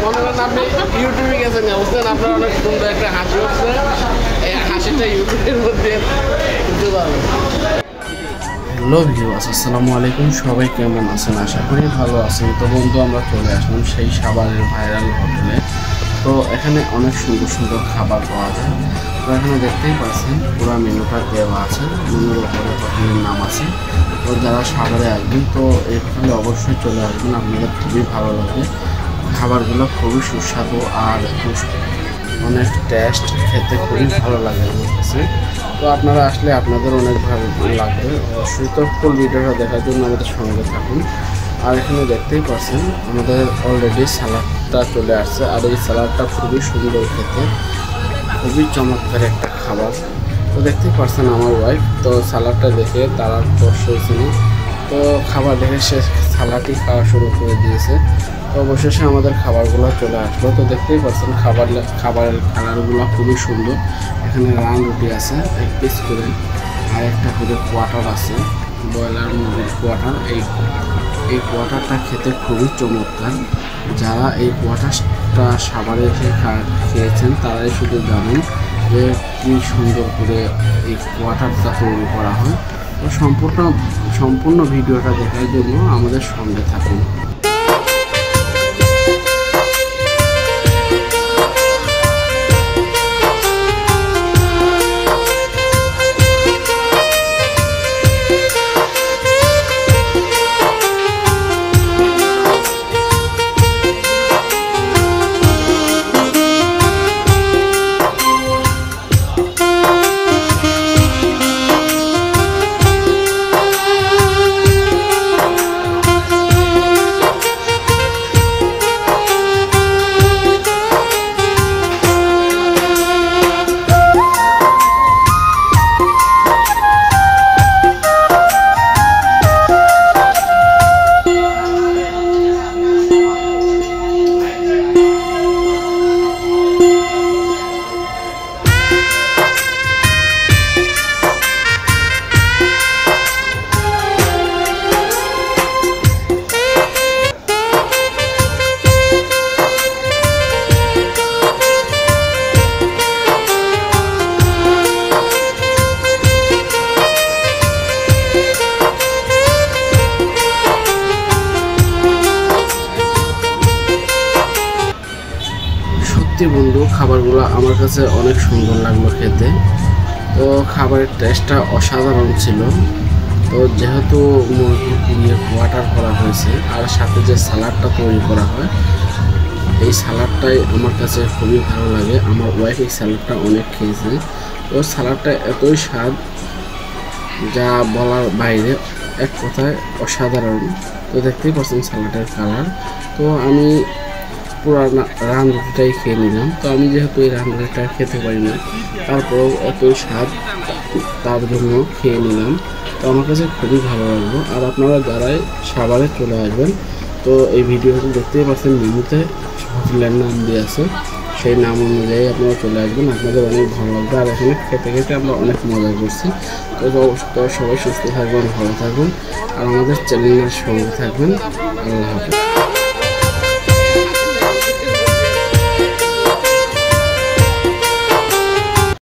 মনে করেন আপনি ইউটিউবে গেছেন বুঝলেন, আপনার অনেক সুন্দর একটা হাসি হচ্ছে, এই হাসিটা ইউটিউবের মধ্যে বুঝতে পারবেন। হ্যালো ভিউয়ার্স, আসসালামু আলাইকুম। সবাই কেমন আছেন? আশা করি ভালো আছেন। তো বন্ধু, আমরা চলে আসলাম সেই সাভারের ভাইরাল হোটেলে। তো এখানে অনেক সুন্দর সুন্দর খাবার পাওয়া যায়। তো এখানে দেখতেই পাচ্ছেন পুরো মেনুটা দেওয়া আছে, মেনুর উপরে হোটেলের নাম আছে। তো যারা সাভারে আসবেন তো এই হোটেলে অবশ্যই চলে আসবেন, আপনাদের খুবই ভালো লাগবে। খাবারগুলো খুবই সুস্বাদু আর অনেক টেস্ট, খেতে খুবই ভালো লাগে আমার কাছে। তো আপনারা আসলে আপনাদের অনেক ভালো লাগবে। অবশ্যই তো ফুল ভিডিওটা দেখার জন্য আমাদের সঙ্গে থাকুন। আর এখানে দেখতেই পাচ্ছেন আমাদের অলরেডি সালাডটা চলে আসছে, আর এই সালাডটা খুবই সুন্দর খেতে, খুবই চমৎকার একটা খাবার। তো দেখতেই পাচ্ছেন আমার ওয়াইফ তো সালাডটা দেখে তারা কষ্ট হয়েছে না, তো খাবার দেখে সে সালাডই খাওয়া শুরু করে দিয়েছে। তো অবশেষে আমাদের খাবারগুলো চলে আসলো। তো দেখতেই পাচ্ছেন খাবারের কালারগুলো খুবই সুন্দর। এখানে রান রুটি আছে এক পিস করে, আর একটা করে কোয়াটার আছে, ব্রয়লার মুরগির কোয়াটার। এই কোয়াটারটা খেতে খুবই চমৎকার। যারা এই কোয়াটারটা সাভারে এসে খেয়েছেন তারাই শুধু জানেন যে কী সুন্দর করে এই কোয়াটারটা তৈরি করা হয়। তো সম্পূর্ণ ভিডিওটা দেখার জন্য আমাদের সঙ্গে থাকুন। বন্ধু, খাবারগুলো আমার কাছে অনেক সুন্দর লাগলো খেতে। তো খাবারের টেস্টটা অসাধারণ ছিল। তো যেহেতু মুরগি দিয়ে কোয়াটার করা হয়েছে আর সাথে যে সালাডটা তৈরি করা হয়, এই সালাডটাই আমার কাছে খুবই ভালো লাগে। আমার ওয়াইফ এই সালাডটা অনেক খেয়েছে। তো সালাডটা এতই স্বাদ যা বলার বাইরে, এক কথায় অসাধারণ। তো দেখতেই পাচ্ছেন সালাডের কালার। তো আমি পুরো রান রুটিটাই খেয়ে নিলাম। তো আমি যেহেতু এই রান রুটিটা খেতে পারি না, তারপরেও এতই স্বাদ তার জন্য খেয়ে নিলাম। তো আমার কাছে খুবই ভালো লাগলো। আর আপনারা যারাই সাভারে চলে আসবেন তো এই ভিডিওটি দেখতেই পাচ্ছেন, মেনুতে হোটেলের নাম দিয়ে আছে, সেই নাম অনুযায়ী আপনারা চলে আসবেন, আপনাদের অনেক ভালো লাগবে। আর এখানে খেতে খেতে আমরা অনেক মজা করছি। তো সবাই সুস্থ থাকবেন, ভালো থাকবেন, আর আমাদের চ্যানেলের সঙ্গে থাকবেন। আল্লাহ হাফেজ।